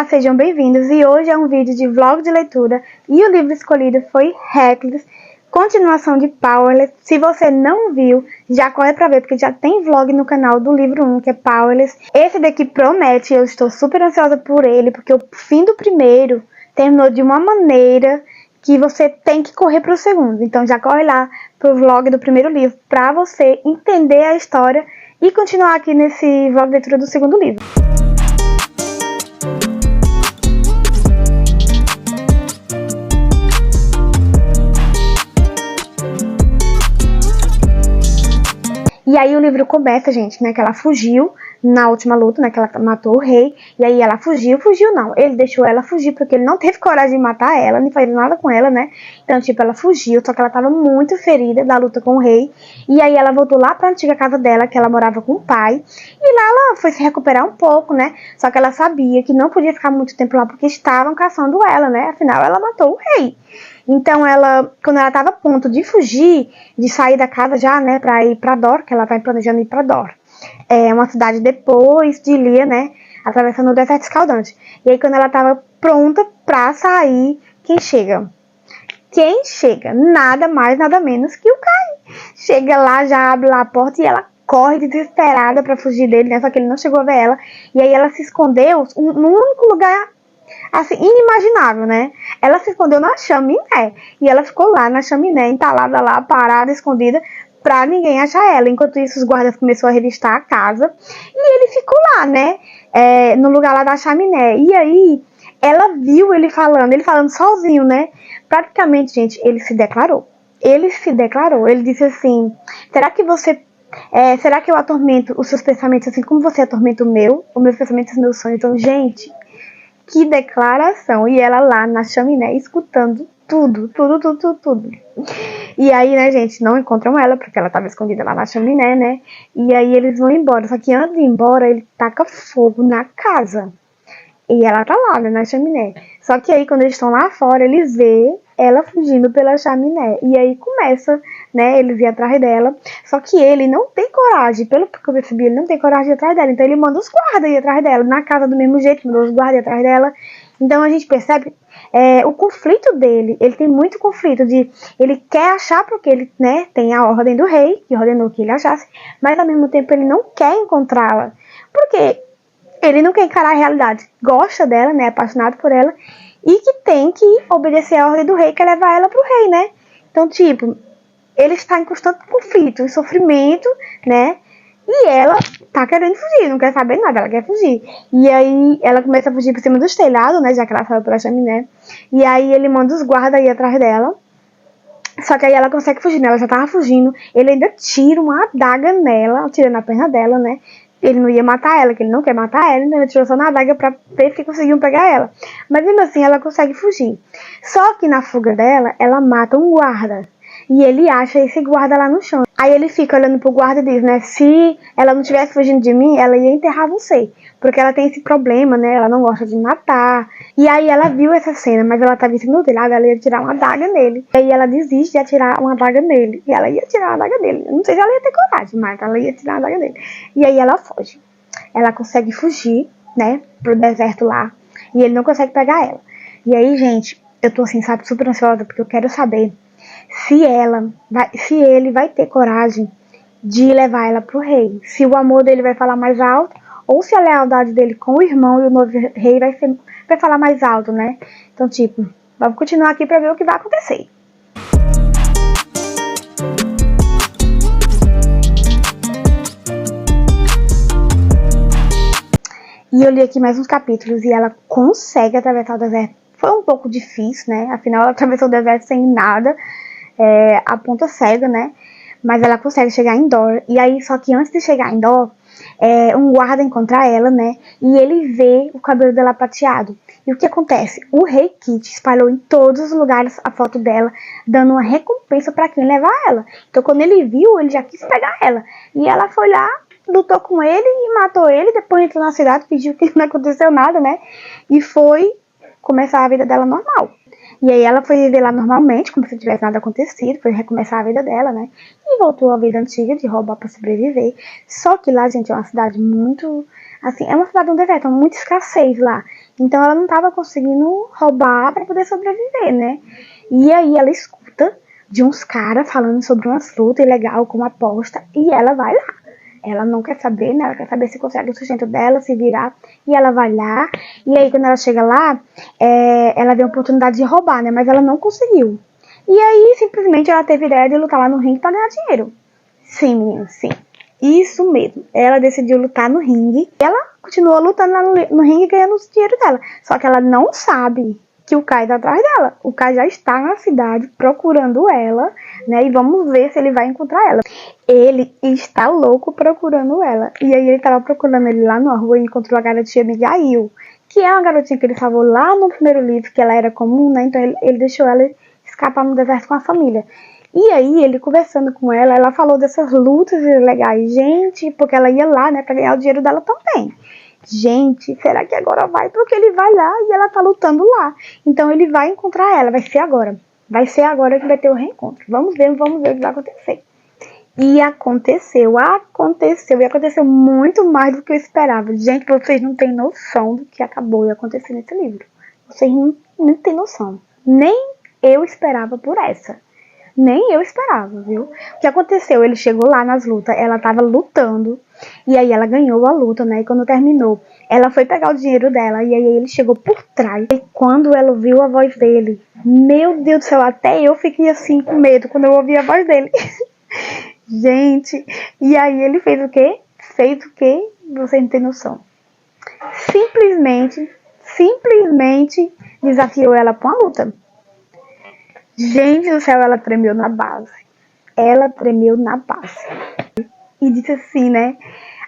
Olá, sejam bem-vindos e hoje é um vídeo de vlog de leitura e o livro escolhido foi Reckless, continuação de Powerless. Se você não viu, já corre pra ver porque já tem vlog no canal do livro 1, que é Powerless. Esse daqui promete, eu estou super ansiosa por ele, porque o fim do primeiro terminou de uma maneira que você tem que correr pro segundo. Então já corre lá pro vlog do primeiro livro pra você entender a história e continuar aqui nesse vlog de leitura do segundo livro. E aí o livro começa, gente, né, que ela fugiu na última luta, né, que ela matou o rei. E aí ela fugiu não, ele deixou ela fugir porque ele não teve coragem de matar ela, nem fazer nada com ela, né. Então, tipo, ela fugiu, só que ela tava muito ferida da luta com o rei. E aí ela voltou lá pra antiga casa dela, que ela morava com o pai. E lá ela foi se recuperar um pouco, né, só que ela sabia que não podia ficar muito tempo lá porque estavam caçando ela, né, afinal ela matou o rei. Então ela, quando ela estava a ponto de fugir, de sair da casa já, né, pra ir pra Dor, que ela tá planejando ir pra Dor. É uma cidade depois de Lia, né, atravessando o deserto escaldante. E aí quando ela tava pronta pra sair, quem chega? Quem chega? Nada mais, nada menos que o Kai. Chega lá, já abre lá a porta e ela corre desesperada pra fugir dele, né, só que ele não chegou a ver ela. E aí ela se escondeu num único lugar, assim, inimaginável, né? Ela se escondeu na chaminé. E ela ficou lá na chaminé, entalada lá, parada, escondida, pra ninguém achar ela. Enquanto isso, os guardas começaram a revistar a casa. E ele ficou lá, né? No lugar lá da chaminé. E aí, ela viu ele falando sozinho, né? Praticamente, gente, ele se declarou. Ele se declarou. Ele disse assim: será que você... será que eu atormento os seus pensamentos assim como você atormenta o meu? Os meus pensamentos, os meus sonhos. Então, gente... que declaração! E ela lá na chaminé escutando tudo. E aí, né, gente, não encontram ela porque ela tava escondida lá na chaminé, né? E aí eles vão embora. Só que antes de ir embora, ele taca fogo na casa. E ela tá lá, né, na chaminé. Só que aí, quando eles estão lá fora, eles vê ela fugindo pela chaminé. E aí começa, né, eles ir atrás dela. Só que ele não tem coragem, pelo que eu percebi, ele não tem coragem de ir atrás dela. Então ele manda os guardas ir atrás dela, na casa do mesmo jeito, mandou os guardas ir atrás dela. Então a gente percebe o conflito dele. Ele tem muito conflito de... ele quer achar porque ele, né, tem a ordem do rei, que ordenou que ele achasse. Mas ao mesmo tempo ele não quer encontrá-la. Porque ele não quer encarar a realidade. Gosta dela, né, é apaixonado por ela. E que tem que obedecer a ordem do rei, que é levar ela pro rei, né? Então, tipo, ele está em constante conflito, em sofrimento, né? E ela tá querendo fugir, não quer saber nada, ela quer fugir. E aí ela começa a fugir por cima dos telhados, né? Já que ela saiu pela chaminé. E aí ele manda os guardas ir atrás dela. Só que aí ela consegue fugir, né? Ela já tava fugindo. Ele ainda tira uma adaga nela, tira na perna dela, né? Ele não ia matar ela, que ele não quer matar ela, então ele tirou só na adaga pra ver se conseguiam pegar ela. Mas mesmo assim ela consegue fugir. Só que na fuga dela, ela mata um guarda. E ele acha esse guarda lá no chão. Aí ele fica olhando pro guarda e diz, né, se ela não tivesse fugindo de mim, ela ia enterrar você. Porque ela tem esse problema, né, ela não gosta de matar. E aí ela viu essa cena, mas ela tava em cima do telhado, ela ia tirar uma adaga nele. E aí ela desiste de atirar uma adaga nele. E ela ia tirar uma adaga dele. Eu não sei se ela ia ter coragem, mas ela ia tirar uma adaga dele. E aí ela foge. Ela consegue fugir, né, pro deserto lá. E ele não consegue pegar ela. E aí, gente, eu tô assim, sabe, super ansiosa, porque eu quero saber se ele vai ter coragem de levar ela pro rei. Se o amor dele vai falar mais alto, ou se a lealdade dele com o irmão e o novo rei vai falar mais alto, né? Então, tipo, vamos continuar aqui pra ver o que vai acontecer. E eu li aqui mais uns capítulos e ela consegue atravessar o deserto. Foi um pouco difícil, né? Afinal, ela atravessou o deserto sem nada. A ponta cega, né? Mas ela consegue chegar em Dor. E aí, só que antes de chegar em Dor, um guarda encontra ela, né? E ele vê o cabelo dela prateado. E o que acontece? O rei Kit espalhou em todos os lugares a foto dela, dando uma recompensa pra quem levar ela. Então, quando ele viu, ele já quis pegar ela. E ela foi lá, lutou com ele e matou ele. Depois entrou na cidade, fingiu que não aconteceu nada, né? E foi começar a vida dela normal. E aí ela foi viver lá normalmente, como se não tivesse nada acontecido, foi recomeçar a vida dela, né? E voltou à vida antiga de roubar pra sobreviver. Só que lá, gente, é uma cidade muito, Assim, é uma cidade no deserto, muita escassez lá. Então ela não tava conseguindo roubar pra poder sobreviver, né? E aí ela escuta de uns caras falando sobre uma fruta ilegal como aposta e ela vai lá. Ela não quer saber, né? Ela quer saber se consegue o sustento dela, se virar. E ela vai lá. E aí, quando ela chega lá, ela vê a oportunidade de roubar, né? Mas ela não conseguiu. E aí, simplesmente, ela teve a ideia de lutar lá no ringue pra ganhar dinheiro. Sim, menino, sim. Isso mesmo. Ela decidiu lutar no ringue. Ela continuou lutando lá no ringue, ganhando o dinheiro dela. Só que ela não sabe que o Kai tá atrás dela. O Kai já está na cidade procurando ela, né? E vamos ver se ele vai encontrar ela. Ele está louco procurando ela. E aí ele tava procurando ele lá na rua e encontrou a garotinha Abigail, que é uma garotinha que ele salvou lá no primeiro livro, que ela era comum, né? Então ele deixou ela escapar no deserto com a família. E aí, ele conversando com ela falou dessas lutas legais. Gente, porque ela ia lá, né, pra ganhar o dinheiro dela também. Gente, será que agora vai? Porque ele vai lá e ela tá lutando lá. Então ele vai encontrar ela, vai ser agora. Vai ser agora que vai ter o reencontro. Vamos ver o que vai acontecer. E aconteceu e aconteceu muito mais do que eu esperava. Gente, vocês não têm noção do que acabou de acontecer nesse livro. Vocês não têm noção. Nem eu esperava por essa. Nem eu esperava, viu? O que aconteceu? Ele chegou lá nas lutas, ela tava lutando, e aí ela ganhou a luta, né? E quando terminou, ela foi pegar o dinheiro dela, e aí ele chegou por trás. E quando ela ouviu a voz dele, meu Deus do céu, até eu fiquei assim com medo quando eu ouvi a voz dele. Gente, e aí ele fez o quê? Fez o quê? Você não tem noção. Simplesmente desafiou ela pra uma luta. Gente do céu, ela tremeu na base. Ela tremeu na base. E disse assim, né?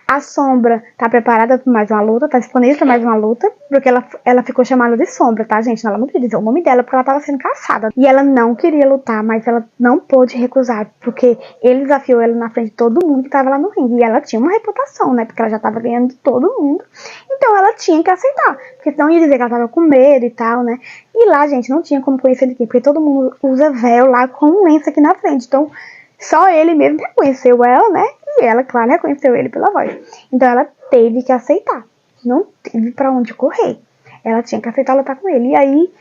A Sombra tá preparada para mais uma luta, tá disponível para mais uma luta, porque ela ficou chamada de Sombra, tá, gente? Ela não podia dizer o nome dela porque ela tava sendo caçada. E ela não queria lutar, mas ela não pôde recusar, porque ele desafiou ela na frente de todo mundo que tava lá no ringue. E ela tinha uma reputação, né? Porque ela já tava ganhando de todo mundo. Então ela tinha que aceitar, porque senão ia dizer que ela tava com medo e tal, né? E lá, gente, não tinha como conhecer de quem, porque todo mundo usa véu lá com um lenço aqui na frente. Então, só ele mesmo reconheceu ela, né? E ela, claro, reconheceu ele pela voz. Então ela teve que aceitar. Não teve pra onde correr. Ela tinha que aceitar lutar com ele. E aí,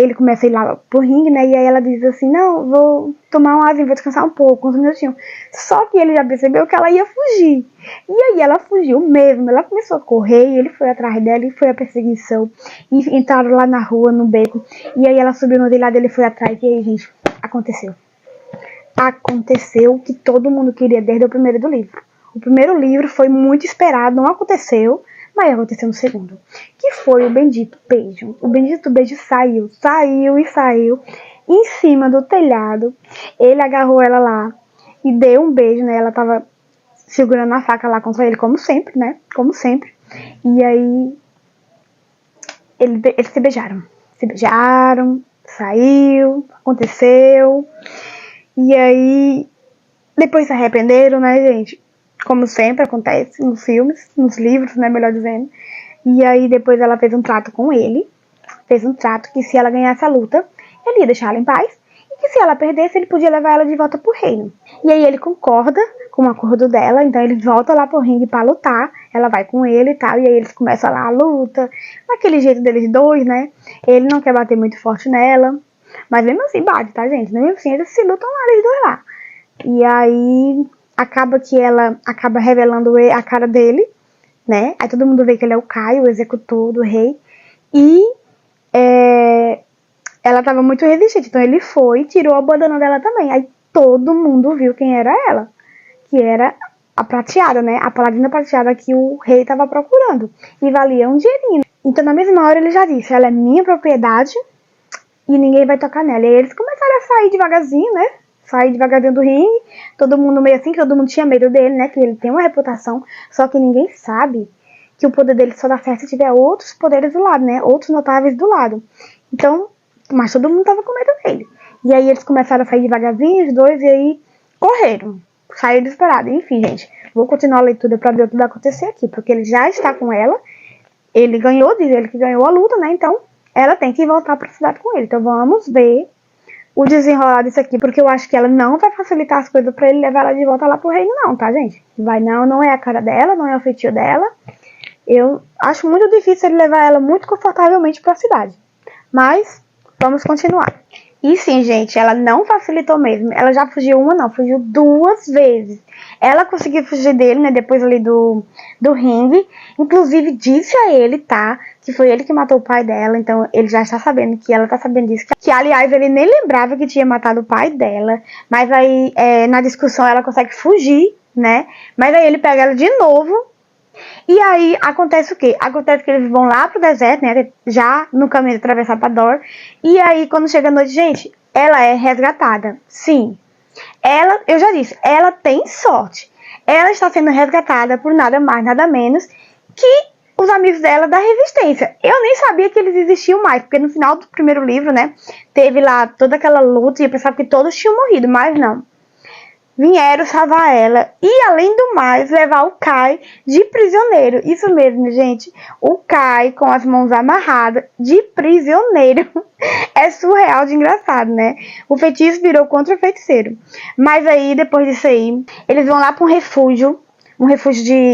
ele começa a ir lá pro ringue, né? E aí ela diz assim, não, vou tomar um azinho, vou descansar um pouco, uns minutinhos. Só que ele já percebeu que ela ia fugir. E aí ela fugiu mesmo. Ela começou a correr e ele foi atrás dela e foi a perseguição. E entraram lá na rua, no beco. E aí ela subiu no telhado, ele foi atrás. E aí, gente, aconteceu o que todo mundo queria desde o primeiro do livro. O primeiro livro foi muito esperado, não aconteceu, mas aconteceu no segundo. Que foi o bendito beijo. O bendito beijo saiu em cima do telhado. Ele agarrou ela lá e deu um beijo, né? Ela tava segurando a faca lá contra ele, como sempre, né? Como sempre. E aí eles se beijaram. Saiu, aconteceu. E aí, depois se arrependeram, né, gente? Como sempre acontece nos filmes, nos livros, né, melhor dizendo. E aí, depois ela fez um trato com ele. Fez um trato que se ela ganhasse a luta, ele ia deixar ela em paz. E que se ela perdesse, ele podia levar ela de volta pro reino. E aí ele concorda com o acordo dela. Então ele volta lá pro ringue pra lutar. Ela vai com ele e tal. E aí eles começam lá a luta. Daquele jeito deles dois, né? Ele não quer bater muito forte nela. Mas mesmo assim bate, tá, gente? Mesmo assim eles se lutam lá, eles dois lá. E aí acaba que ela acaba revelando a cara dele, né? Aí todo mundo vê que ele é o Kai, o executor do rei. E ela tava muito resistente. Então ele foi e tirou a bandana dela também. Aí todo mundo viu quem era ela. Que era a prateada, né? A paladina prateada que o rei tava procurando. E valia um dinheirinho. Então na mesma hora ele já disse, ela é minha propriedade e ninguém vai tocar nela. E aí eles começaram a sair devagarzinho, né? Sair devagarzinho do ringue. Todo mundo meio assim, que todo mundo tinha medo dele, né? Que ele tem uma reputação. Só que ninguém sabe que o poder dele só dá certo se tiver outros poderes do lado, né? Outros notáveis do lado. Então, mas todo mundo tava com medo dele. E aí eles começaram a sair devagarzinho, os dois, e aí correram. Saíram desesperados. Enfim, gente, vou continuar a leitura pra ver o que vai acontecer aqui. Porque ele já está com ela. Ele ganhou, diz ele que ganhou a luta, né? Então, ela tem que voltar pra cidade com ele. Então, vamos ver o desenrolar disso aqui. Porque eu acho que ela não vai facilitar as coisas pra ele levar ela de volta lá pro reino, não, tá, gente? Vai não é a cara dela, não é o feitio dela. Eu acho muito difícil ele levar ela muito confortavelmente pra cidade. Mas, vamos continuar. E sim, gente, ela não facilitou mesmo. Ela já fugiu uma, não, fugiu 2 vezes. Ela conseguiu fugir dele, né, depois ali do ringue. Inclusive, disse a ele, tá, que foi ele que matou o pai dela. Então, ele já está sabendo, que ela tá sabendo disso. Que, aliás, ele nem lembrava que tinha matado o pai dela. Mas aí, na discussão, ela consegue fugir, né. Mas aí ele pega ela de novo. E aí, acontece o quê? Acontece que eles vão lá pro deserto, né? Já no caminho de atravessar pra Dor. E aí, quando chega a noite, gente, ela é resgatada. Sim. Ela, eu já disse, ela tem sorte. Ela está sendo resgatada por nada mais, nada menos que os amigos dela da Resistência. Eu nem sabia que eles existiam mais, porque no final do primeiro livro, né? Teve lá toda aquela luta e eu pensava que todos tinham morrido, mas não. Vieram salvar ela e, além do mais, levar o Kai de prisioneiro. Isso mesmo, gente. O Kai com as mãos amarradas de prisioneiro. É surreal de engraçado, né? O feitiço virou contra o feiticeiro. Mas aí, depois disso aí, eles vão lá para um refúgio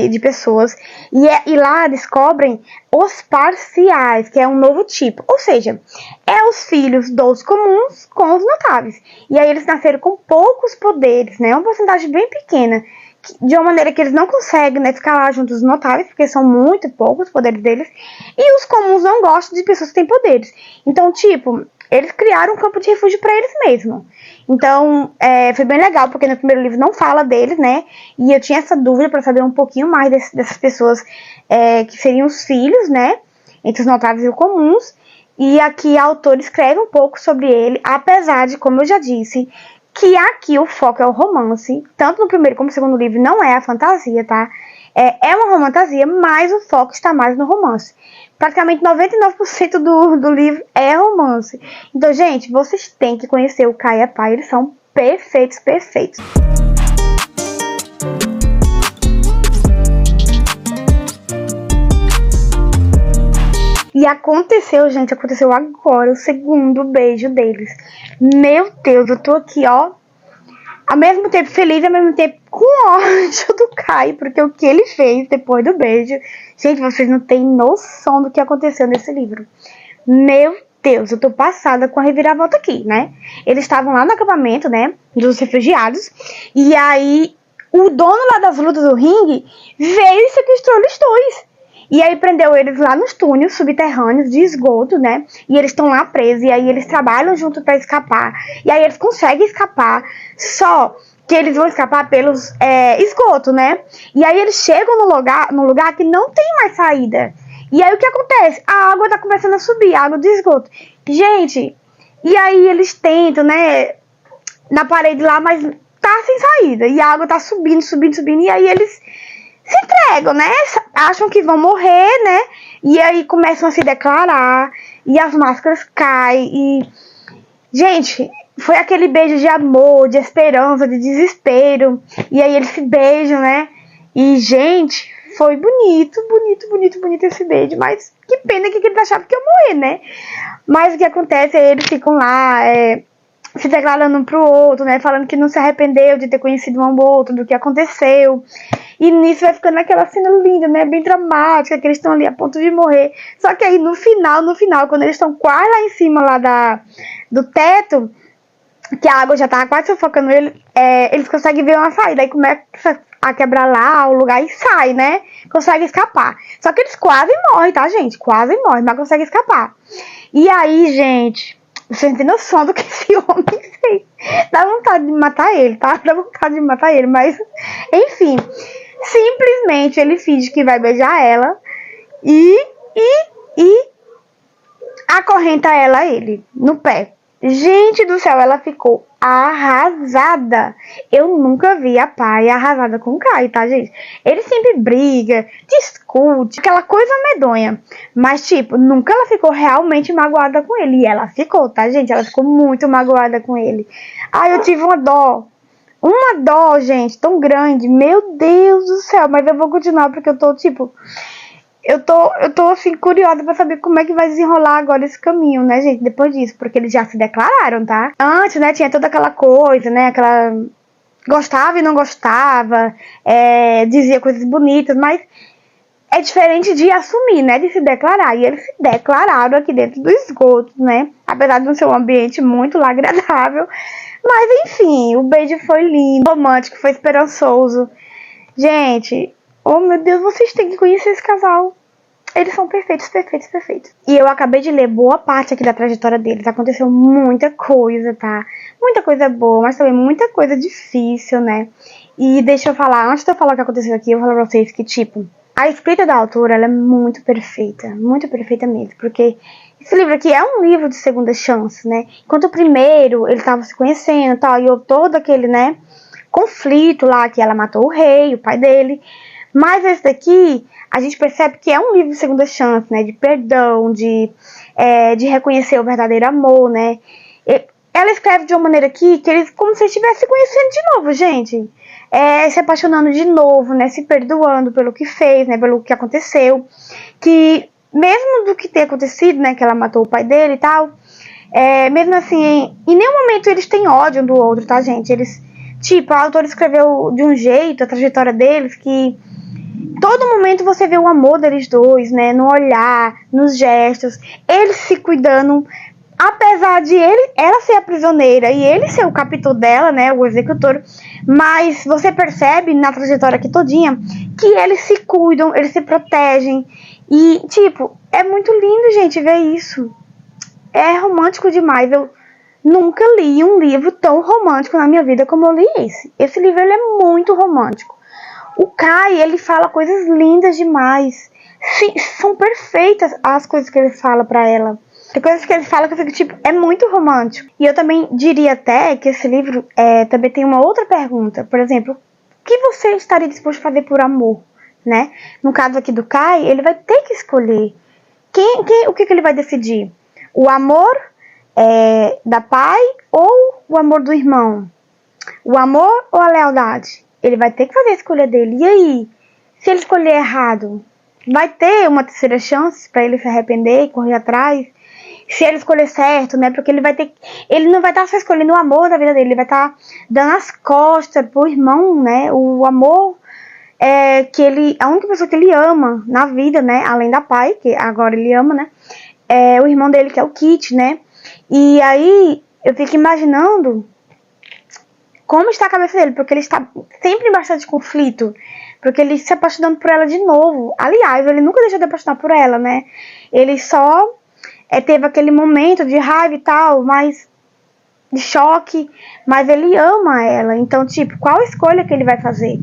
de pessoas, e lá descobrem os parciais, que é um novo tipo, ou seja, os filhos dos comuns com os notáveis, e aí eles nasceram com poucos poderes, né, uma porcentagem bem pequena, de uma maneira que eles não conseguem, né, ficar lá junto dos notáveis, porque são muito poucos os poderes deles, e os comuns não gostam de pessoas que têm poderes, então, tipo, eles criaram um campo de refúgio para eles mesmos. Então, foi bem legal, porque no primeiro livro não fala deles, né? E eu tinha essa dúvida para saber um pouquinho mais dessas pessoas que seriam os filhos, né? Entre os notáveis e os comuns. E aqui a autora escreve um pouco sobre ele, apesar de, como eu já disse, que aqui o foco é o romance. Tanto no primeiro como no segundo livro não é a fantasia, tá? É uma romantasia, mas o foco está mais no romance. Praticamente 99% do livro é romance. Então, gente, vocês têm que conhecer o Kai e a Pai. Eles são perfeitos, perfeitos. E aconteceu, gente, aconteceu agora o segundo beijo deles. Meu Deus, eu tô aqui, ó, ao mesmo tempo feliz, ao mesmo tempo com ódio do Kai, porque o que ele fez depois do beijo, gente, vocês não têm noção do que aconteceu nesse livro. Meu Deus, eu tô passada com a reviravolta aqui, né? Eles estavam lá no acampamento, né, dos refugiados, e aí o dono lá das lutas do ringue veio e sequestrou eles dois. E aí prendeu eles lá nos túneis subterrâneos de esgoto, né? E eles estão lá presos, e aí eles trabalham junto para escapar. E aí eles conseguem escapar, só que eles vão escapar pelos esgoto, né? E aí eles chegam num lugar que não tem mais saída. E aí o que acontece? A água tá começando a subir, a água do esgoto. Gente, e aí eles tentam, né? Na parede lá, mas tá sem saída. E a água tá subindo, subindo, subindo. E aí eles se entregam, né? Acham que vão morrer, né? E aí começam a se declarar. E as máscaras caem. E, gente, foi aquele beijo de amor, de esperança, de desespero. E aí eles se beijam, né? E, gente, foi bonito, bonito, bonito, bonito esse beijo. Mas que pena que eles achavam que ia morrer, né? Mas o que acontece é eles ficam lá, se declarando um pro outro, né? Falando que não se arrependeu de ter conhecido um ao outro, do que aconteceu. E nisso vai ficando aquela cena linda, né? Bem dramática, que eles estão ali a ponto de morrer. Só que aí no final, quando eles estão quase lá em cima lá do teto, que a água já tava quase sufocando eles conseguem ver uma saída. Aí começa a quebrar lá o lugar e sai, né? Consegue escapar. Só que eles quase morrem, tá, gente? Quase morrem, mas conseguem escapar. E aí, gente, você não tem noção do que esse homem fez. Dá vontade de matar ele, tá? Dá vontade de matar ele, mas enfim. Simplesmente ele finge que vai beijar ela e acorrenta ela a ele no pé. Gente do céu, ela ficou arrasada. Eu nunca vi a Pai arrasada com o Kai, tá, gente? Ele sempre briga, discute, aquela coisa medonha. Mas, tipo, nunca ela ficou realmente magoada com ele. E ela ficou, tá, gente? Ela ficou muito magoada com ele. Ai, eu tive uma dó. Uma dó, gente, tão grande. Meu Deus do céu. Mas eu vou continuar porque eu tô, tipo... Eu tô assim, curiosa pra saber como é que vai desenrolar agora esse caminho, né, gente? Depois disso, porque eles já se declararam, tá? Antes, né, tinha toda aquela coisa, né? Aquela... Gostava e não gostava. Dizia coisas bonitas, mas... é diferente de assumir, né? De se declarar. E eles se declararam aqui dentro do esgoto, né? Apesar de não ser um ambiente muito lá agradável. Mas enfim, o beijo foi lindo, romântico, foi esperançoso. Gente, oh meu Deus, vocês têm que conhecer esse casal. Eles são perfeitos, perfeitos, perfeitos. E eu acabei de ler boa parte aqui da trajetória deles. Aconteceu muita coisa, tá? Muita coisa boa, mas também muita coisa difícil, né? E deixa eu falar, antes de eu falar o que aconteceu aqui, eu vou falar pra vocês que, tipo, a escrita da autora, ela é muito perfeita mesmo. Porque esse livro aqui é um livro de segunda chance, né? Enquanto o primeiro, ele tava se conhecendo e tal, e houve todo aquele, né, conflito lá, que ela matou o rei, o pai dele. Mas esse daqui, a gente percebe que é um livro de segunda chance, né? De perdão, de reconhecer o verdadeiro amor, né? Ela escreve de uma maneira aqui que eles como se estivessem se conhecendo de novo, gente. Se apaixonando de novo, né? Se perdoando pelo que fez, né? Pelo que aconteceu. Que mesmo do que ter acontecido, né? Que ela matou o pai dele e tal. Mesmo assim, em nenhum momento eles têm ódio um do outro, tá, gente? Eles, tipo, a autora escreveu de um jeito a trajetória deles que todo momento você vê o amor deles dois, né? No olhar, nos gestos, eles se cuidando. Apesar de ela ser a prisioneira e ele ser o captor dela, né, o executor, mas você percebe na trajetória aqui todinha que eles se cuidam, eles se protegem e, tipo, é muito lindo, gente, ver isso. É romântico demais. Eu nunca li um livro tão romântico na minha vida como eu li esse. Esse livro, ele é muito romântico. O Kai, ele fala coisas lindas demais. Sim, são perfeitas as coisas que ele fala pra ela. Tem coisas que ele fala que eu fico, tipo, é muito romântico. E eu também diria até que esse livro também tem uma outra pergunta. Por exemplo, o que você estaria disposto a fazer por amor, né? No caso aqui do Kai, ele vai ter que escolher. O que ele vai decidir? O amor da pai ou o amor do irmão? O amor ou a lealdade? Ele vai ter que fazer a escolha dele. E aí, se ele escolher errado, vai ter uma terceira chance para ele se arrepender e correr atrás? Se ele escolher certo, né? Porque ele não vai estar só escolhendo o amor da vida dele, ele vai estar dando as costas pro irmão, né? O amor a única pessoa que ele ama na vida, né? Além da pai, que agora ele ama, né? É o irmão dele, que é o Kit, né? E aí eu fico imaginando como está a cabeça dele, porque ele está sempre em bastante conflito, porque ele se apaixonando por ela de novo. Aliás, ele nunca deixou de apaixonar por ela, né? Ele só teve aquele momento de raiva e tal, mas de choque, mas ele ama ela. Então, tipo, qual escolha que ele vai fazer?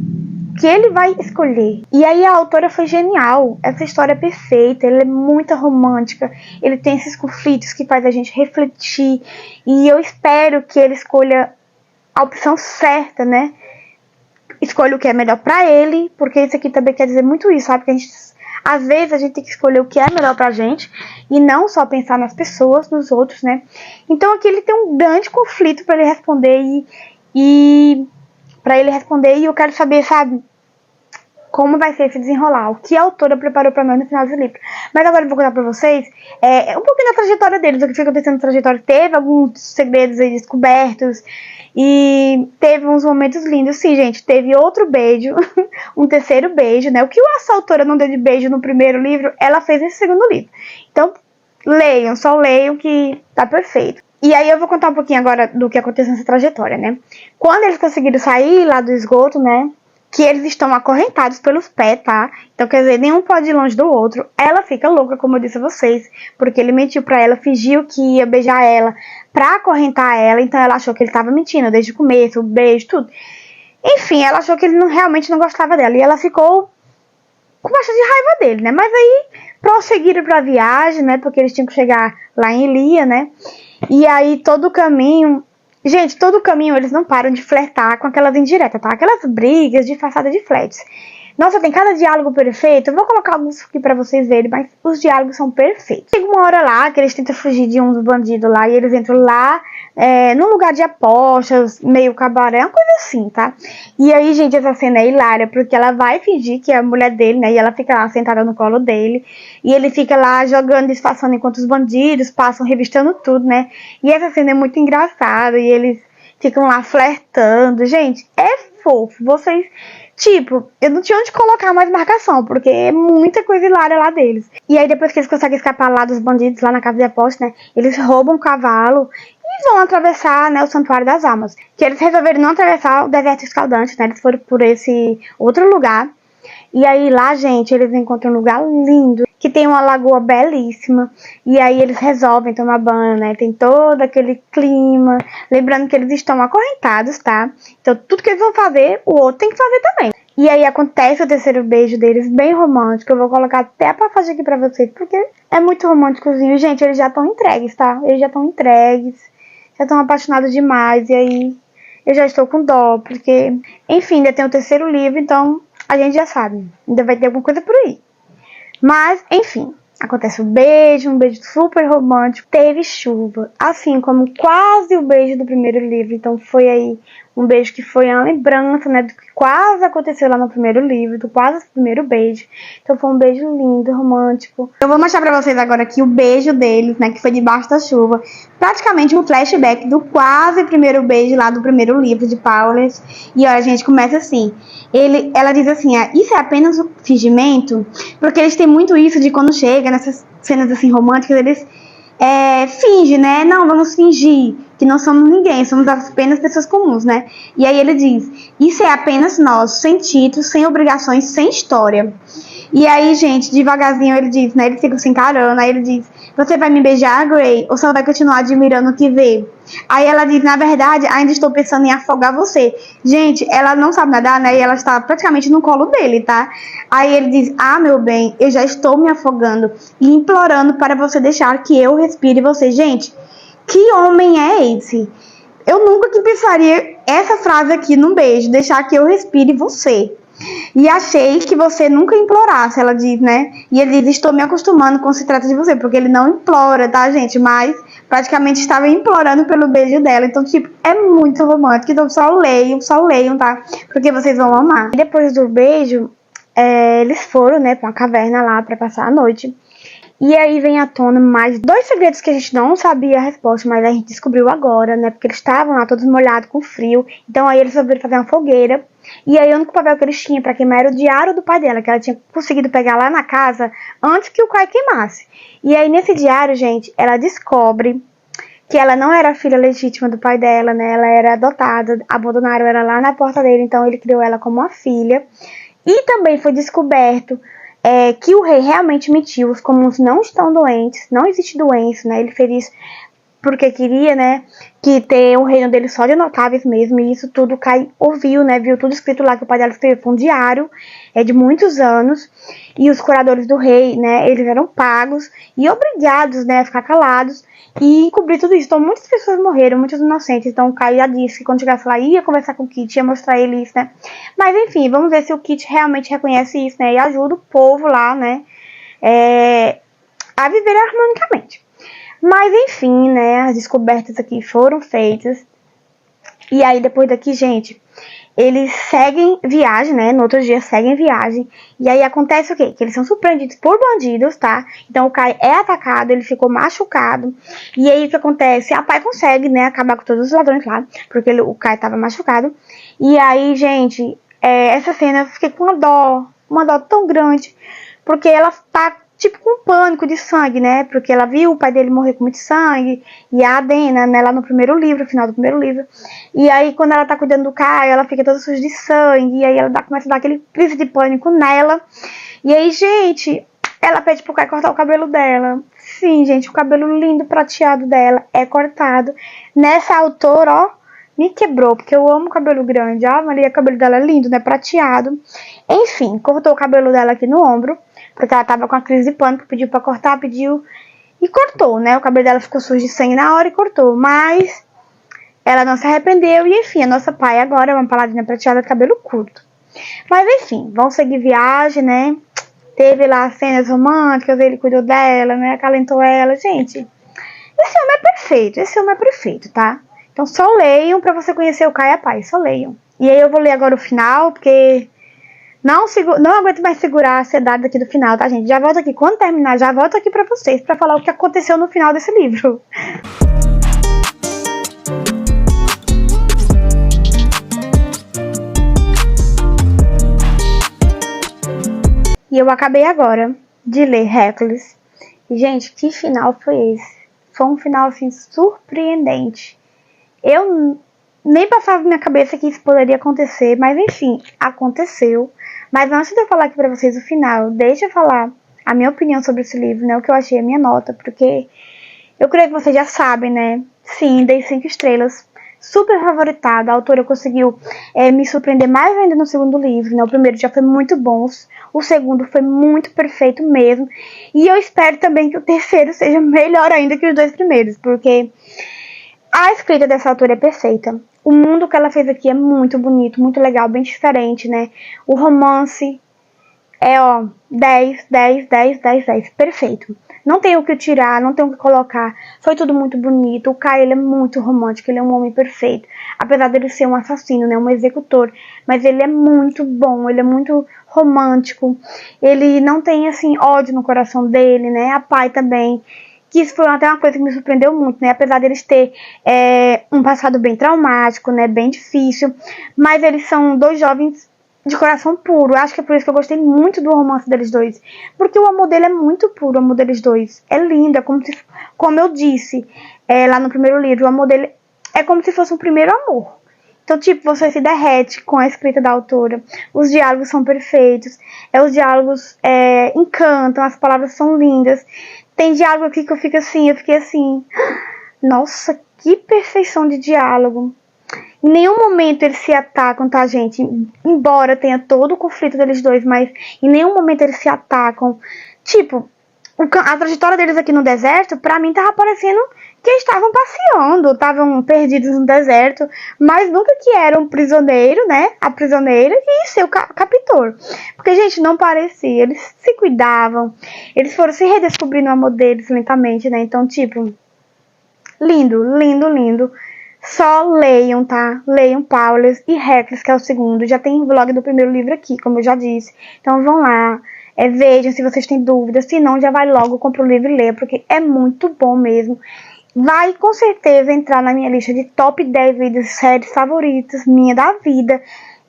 O que ele vai escolher? E aí a autora foi genial. Essa história é perfeita, ela é muito romântica, ele tem esses conflitos que faz a gente refletir, e eu espero que ele escolha a opção certa, né? Escolha o que é melhor pra ele, porque isso aqui também quer dizer muito isso, sabe? Que às vezes a gente tem que escolher o que é melhor pra gente e não só pensar nas pessoas, nos outros, né? Então aqui ele tem um grande conflito pra ele responder e eu quero saber, sabe, como vai ser esse desenrolar, o que a autora preparou pra nós no final do livro. Mas agora eu vou contar pra vocês um pouquinho da trajetória deles, o que foi acontecendo na trajetória. Teve alguns segredos aí descobertos e teve uns momentos lindos, sim, gente. Teve outro beijo, um terceiro beijo, né? O que essa autora não deu de beijo no primeiro livro, ela fez nesse segundo livro. Então, leiam, só leiam que tá perfeito. E aí eu vou contar um pouquinho agora do que aconteceu nessa trajetória, né? Quando eles conseguiram sair lá do esgoto, né? Que eles estão acorrentados pelos pés, tá? Então, quer dizer, nenhum pode ir longe do outro. Ela fica louca, como eu disse a vocês, porque ele mentiu pra ela, fingiu que ia beijar ela pra acorrentar ela, então ela achou que ele tava mentindo desde o começo, o beijo, tudo. Enfim, ela achou que ele realmente não gostava dela, e ela ficou com bastante raiva dele, né? Mas aí, prosseguiram pra viagem, né? Porque eles tinham que chegar lá em Ilia, né? E aí, todo o caminho... Gente, todo o caminho eles não param de flertar com aquelas indiretas, tá? Aquelas brigas disfarçadas de flertes. Nossa, tem cada diálogo perfeito. Eu vou colocar alguns aqui pra vocês verem, mas os diálogos são perfeitos. Chega uma hora lá que eles tentam fugir de um dos bandidos lá e eles entram lá num lugar de apostas, meio cabaré, uma coisa assim, tá? E aí, gente, essa cena é hilária, porque ela vai fingir que é a mulher dele, né? E ela fica lá sentada no colo dele. E ele fica lá jogando, disfarçando enquanto os bandidos passam, revistando tudo, né? E essa cena é muito engraçada e eles ficam lá flertando. Gente, é fofo. Vocês Tipo, eu não tinha onde colocar mais marcação, porque é muita coisa hilária lá deles. E aí depois que eles conseguem escapar lá dos bandidos, lá na casa de aposta, né, eles roubam um cavalo e vão atravessar, né, o Santuário das Almas. Que eles resolveram não atravessar o deserto escaldante, né, eles foram por esse outro lugar. E aí lá, gente, eles encontram um lugar lindo, que tem uma lagoa belíssima. E aí eles resolvem tomar banho, né? Tem todo aquele clima. Lembrando que eles estão acorrentados, tá? Então tudo que eles vão fazer, o outro tem que fazer também. E aí acontece o terceiro beijo deles, bem romântico. Eu vou colocar até a passagem aqui pra vocês, porque é muito românticozinho. Gente, eles já estão entregues, tá? Eles já estão entregues. Já estão apaixonados demais. E aí eu já estou com dó, porque... Enfim, ainda tem o terceiro livro, então... A gente já sabe, ainda vai ter alguma coisa por aí. Mas, enfim, acontece um beijo super romântico. Teve chuva, assim como quase o beijo do primeiro livro. Então foi aí um beijo que foi a lembrança, né, do que quase aconteceu lá no primeiro livro, do quase primeiro beijo. Então foi um beijo lindo, romântico. Eu vou mostrar pra vocês agora aqui o beijo deles, né, que foi debaixo da chuva. Praticamente um flashback do quase primeiro beijo lá do primeiro livro de Powers. E olha, a gente começa assim. Ela diz assim, isso é apenas um fingimento? Porque eles têm muito isso de quando chega nessas cenas assim românticas, eles fingem, né? Não, vamos fingir que não somos ninguém, somos apenas pessoas comuns, né? E aí ele diz, isso é apenas nós, sem títulos, sem obrigações, sem história. E aí, gente, devagarzinho ele diz, né? Ele fica se encarando, aí ele diz, você vai me beijar, Grey? Ou só vai continuar admirando o que vê? Aí ela diz, na verdade, ainda estou pensando em afogar você. Gente, ela não sabe nadar, né? E ela está praticamente no colo dele, tá? Aí ele diz, meu bem, eu já estou me afogando e implorando para você deixar que eu respire você. Gente, que homem é esse? Eu nunca que pensaria essa frase aqui num beijo, deixar que eu respire você. E achei que você nunca implorasse, ela diz, né? E ele diz, estou me acostumando quando se trata de você, porque ele não implora, tá, gente? Mas praticamente estava implorando pelo beijo dela. Então, tipo, é muito romântico. Então, só leiam, tá? Porque vocês vão amar. E depois do beijo, eles foram, né, pra uma caverna lá pra passar a noite. E aí vem à tona mais 2 segredos que a gente não sabia a resposta, mas a gente descobriu agora, né? Porque eles estavam lá todos molhados, com frio. Então aí eles resolveram fazer uma fogueira. E aí o único papel que eles tinham pra queimar era o diário do pai dela, que ela tinha conseguido pegar lá na casa antes que o Kai queimasse. E aí nesse diário, gente, ela descobre que ela não era a filha legítima do pai dela, né? Ela era adotada, abandonaram ela lá na porta dele, então ele criou ela como uma filha. E também foi descoberto que o rei realmente mentiu, os comuns não estão doentes, não existe doença, né? Ele fez isso porque queria, né, que ter o reino dele só de notáveis mesmo, e isso tudo Kai ouviu, né, viu tudo escrito lá que o pai dela escreveu, foi um diário, de muitos anos, e os curadores do rei, né, eles eram pagos e obrigados, né, a ficar calados e encobrir tudo isso. Então muitas pessoas morreram, muitos inocentes. Então o Kai já disse que quando chegasse lá ia conversar com o Kit, ia mostrar ele isso, né. Mas enfim, vamos ver se o Kit realmente reconhece isso, né, e ajuda o povo lá, né, a viver harmonicamente. Mas enfim, né, as descobertas aqui foram feitas. E aí depois daqui, gente, eles seguem viagem, né, no outro dia seguem viagem. E aí acontece o quê? Que eles são surpreendidos por bandidos, tá? Então o Kai é atacado, ele ficou machucado. E aí o que acontece? A Pai consegue, né, acabar com todos os ladrões lá, porque o Kai tava machucado. E aí, gente, essa cena eu fiquei com uma dó tão grande, porque ela tá tipo com pânico de sangue, né? Porque ela viu o pai dele morrer com muito sangue. E a Adena, né, lá no primeiro livro, final do primeiro livro. E aí quando ela tá cuidando do Kai, ela fica toda suja de sangue. E aí ela começa a dar aquele crise de pânico nela. E aí, gente, ela pede pro Kai cortar o cabelo dela. Sim, gente, o cabelo lindo prateado dela é cortado. Nessa altura, ó, me quebrou, porque eu amo cabelo grande. Ah, Maria, o cabelo dela é lindo, né? Prateado. Enfim, cortou o cabelo dela aqui no ombro, porque ela tava com a crise de pânico, pediu pra cortar, pediu e cortou, né? O cabelo dela ficou sujo de sangue na hora e cortou, mas ela não se arrependeu. E enfim, a nossa Pai agora é uma paladina prateada de cabelo curto. Mas enfim, vão seguir viagem, né? Teve lá cenas românticas, ele cuidou dela, né? Acalentou ela. Gente, esse homem é perfeito, tá? Então só leiam pra você conhecer o Kai e a Pai, só leiam. E aí eu vou ler agora o final, porque não aguento mais segurar a ansiedade daqui do final, tá, gente? Já volto aqui, quando terminar, já volto aqui pra vocês, pra falar o que aconteceu no final desse livro. E eu acabei agora de ler Hercules. E, gente, que final foi esse? Foi um final, assim, surpreendente. Eu nem passava na minha cabeça que isso poderia acontecer, mas enfim, aconteceu. Mas antes de eu falar aqui pra vocês o final, deixa eu falar a minha opinião sobre esse livro, né? O que eu achei, a minha nota, porque eu creio que vocês já sabem, né? Sim, dei 5 estrelas. Super favoritada. A autora conseguiu me surpreender mais ainda no segundo livro, né? O primeiro já foi muito bom. O segundo foi muito perfeito mesmo. E eu espero também que o terceiro seja melhor ainda que os 2 primeiros, porque a escrita dessa autora é perfeita. O mundo que ela fez aqui é muito bonito, muito legal, bem diferente, né? O romance é, 10, 10, 10, 10, 10. Perfeito. Não tem o que tirar, não tem o que colocar. Foi tudo muito bonito. O Kai, ele é muito romântico, ele é um homem perfeito. Apesar dele ser um assassino, né? Um executor. Mas ele é muito bom, ele é muito romântico. Ele não tem, assim, ódio no coração dele, né? A Pai também. Que isso foi até uma coisa que me surpreendeu muito, né? Apesar deles ter um passado bem traumático, né? Bem difícil. Mas eles são 2 jovens de coração puro. Acho que é por isso que eu gostei muito do romance deles 2. Porque o amor dele é muito puro, o amor deles 2. É lindo, é como eu disse lá no primeiro livro, o amor dele é como se fosse um primeiro amor. Então, tipo, você se derrete com a escrita da autora. Os diálogos são perfeitos. Os diálogos encantam, as palavras são lindas. Tem diálogo aqui que eu fiquei assim, nossa, que perfeição de diálogo. Em nenhum momento eles se atacam, tá, gente? Embora tenha todo o conflito deles 2, mas em nenhum momento eles se atacam. Tipo, a trajetória deles aqui no deserto, pra mim, tava parecendo que eles estavam passeando, estavam perdidos no deserto, mas nunca que eram um prisioneiro, né? A prisioneira e seu captor. Porque, gente, não parecia. Eles se cuidavam, eles foram se redescobrindo o amor deles lentamente, né? Então, tipo, lindo, lindo, lindo. Só leiam, tá? Leiam Powerless e Hercules, que é o segundo. Já tem o vlog do primeiro livro aqui, como eu já disse. Então vão lá, vejam se vocês têm dúvidas. Se não, já vai logo, compra o livro e lê, porque é muito bom mesmo. Vai com certeza entrar na minha lista de top 10 vídeos, séries favoritas, minha da vida.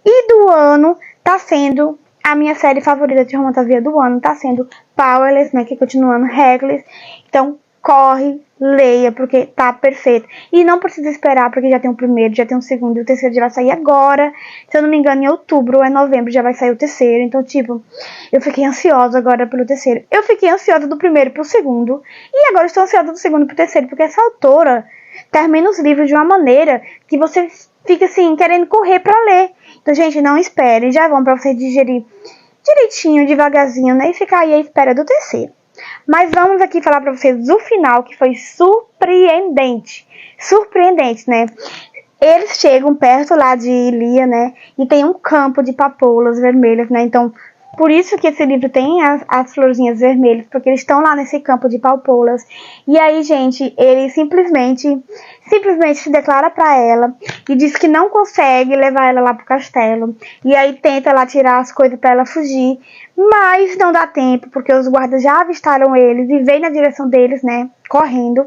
E do ano, tá sendo a minha série favorita de fantasia do ano, tá sendo Powerless, né? Que continuando Hercules. Então, corre, leia, porque tá perfeito. E não precisa esperar, porque já tem o primeiro, já tem o segundo, e o terceiro já vai sair agora. Se eu não me engano, em outubro ou é novembro já vai sair o terceiro. Então, tipo, eu fiquei ansiosa agora pelo terceiro. Eu fiquei ansiosa do primeiro pro segundo. E agora estou ansiosa do segundo pro terceiro, porque essa autora termina os livros de uma maneira que você fica, assim, querendo correr pra ler. Então, gente, não espere. Já vão pra você digerir direitinho, devagarzinho, né? E ficar aí à espera do terceiro. Mas vamos aqui falar pra vocês o final, que foi surpreendente. Surpreendente, né? Eles chegam perto lá de Ilia, né? E tem um campo de papoulas vermelhas, né? Então, por isso que esse livro tem as florzinhas vermelhas, porque eles estão lá nesse campo de papoulas. E aí, gente, ele simplesmente se declara pra ela e diz que não consegue levar ela lá pro castelo. E aí tenta lá tirar as coisas pra ela fugir, mas não dá tempo, porque os guardas já avistaram eles e vêm na direção deles, né, correndo.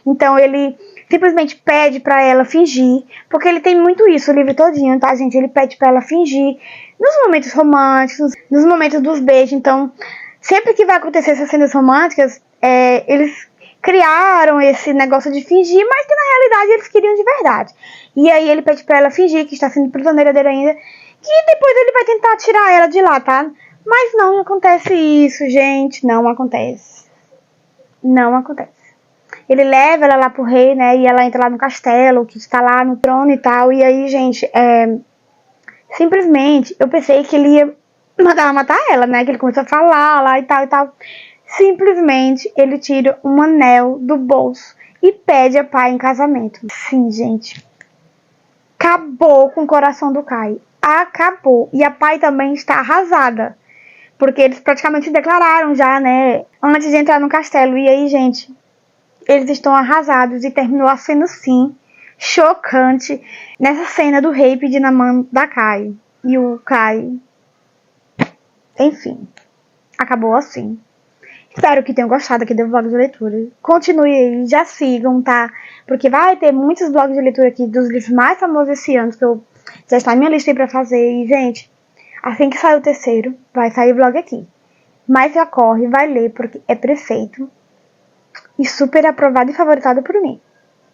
Então ele simplesmente pede pra ela fingir, porque ele tem muito isso o livro todinho, tá, gente? Ele pede pra ela fingir nos momentos românticos, nos momentos dos beijos. Então, sempre que vai acontecer essas cenas românticas, eles criaram esse negócio de fingir, mas que na realidade eles queriam de verdade. E aí ele pede pra ela fingir que está sendo prisioneira dele ainda, que depois ele vai tentar tirar ela de lá, tá? Mas não acontece isso, gente, não acontece. Não acontece. Ele leva ela lá pro rei, né, e ela entra lá no castelo, que está lá no trono e tal, e aí, gente, simplesmente, eu pensei que ele ia mandar ela matar ela, né, que ele começou a falar lá e tal e tal. Simplesmente, ele tira um anel do bolso e pede a Pai em casamento. Sim, gente. Acabou com o coração do Kai. Acabou. E a Pai também está arrasada. Porque eles praticamente se declararam já, né, antes de entrar no castelo. E aí, gente, eles estão arrasados. E terminou a cena, sim, chocante, nessa cena do rei pedindo a mão da Kai. E o Kai, enfim, acabou assim. Espero que tenham gostado aqui do vlog de leitura. Continue aí, já sigam, tá? Porque vai ter muitos vlogs de leitura aqui dos livros mais famosos esse ano, que eu já está na minha lista aí pra fazer. E, gente, assim que sair o terceiro, vai sair vlog aqui. Mas já corre, vai ler, porque é perfeito. E super aprovado e favoritado por mim.